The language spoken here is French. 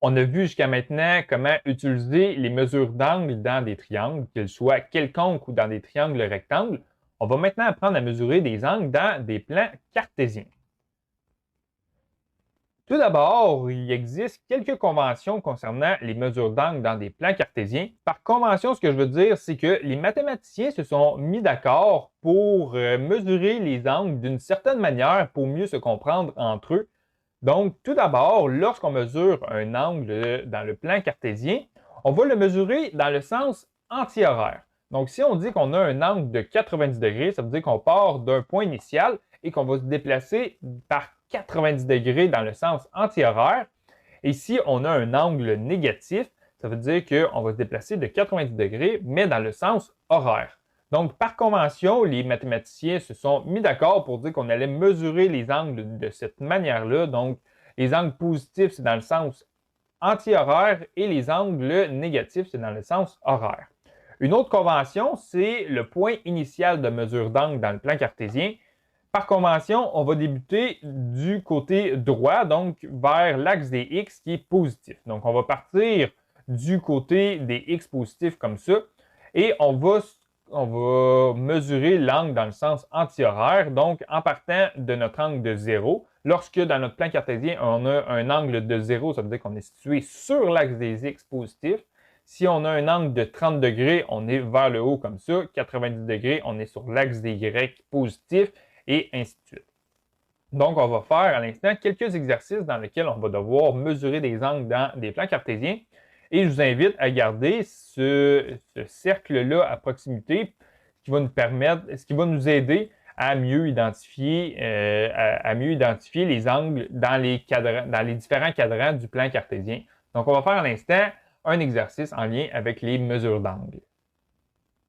On a vu jusqu'à maintenant comment utiliser les mesures d'angle dans des triangles, qu'ils soient quelconques ou dans des triangles rectangles. On va maintenant apprendre à mesurer des angles dans des plans cartésiens. Tout d'abord, il existe quelques conventions concernant les mesures d'angle dans des plans cartésiens. Par convention, ce que je veux dire, c'est que les mathématiciens se sont mis d'accord pour mesurer les angles d'une certaine manière pour mieux se comprendre entre eux. Donc, tout d'abord, lorsqu'on mesure un angle dans le plan cartésien, on va le mesurer dans le sens antihoraire. Donc, si on dit qu'on a un angle de 90 degrés, ça veut dire qu'on part d'un point initial et qu'on va se déplacer par 90 degrés dans le sens antihoraire. Et si on a un angle négatif, ça veut dire qu'on va se déplacer de 90 degrés, mais dans le sens horaire. Donc, par convention, les mathématiciens se sont mis d'accord pour dire qu'on allait mesurer les angles de cette manière-là. Donc, les angles positifs, c'est dans le sens anti-horaire et les angles négatifs, c'est dans le sens horaire. Une autre convention, c'est le point initial de mesure d'angle dans le plan cartésien. Par convention, on va débuter du côté droit, donc vers l'axe des X qui est positif. Donc, on va partir du côté des X positifs comme ça et on va mesurer l'angle dans le sens anti-horaire, donc en partant de notre angle de 0. Lorsque dans notre plan cartésien, on a un angle de 0, ça veut dire qu'on est situé sur l'axe des X positifs. Si on a un angle de 30 degrés, on est vers le haut comme ça. 90 degrés, on est sur l'axe des Y positifs et ainsi de suite. Donc, on va faire à l'instant quelques exercices dans lesquels on va devoir mesurer des angles dans des plans cartésiens. Et je vous invite à garder ce cercle-là à proximité, ce qui va nous aider à mieux identifier, les angles dans les différents cadrans du plan cartésien. Donc, on va faire à l'instant un exercice en lien avec les mesures d'angle.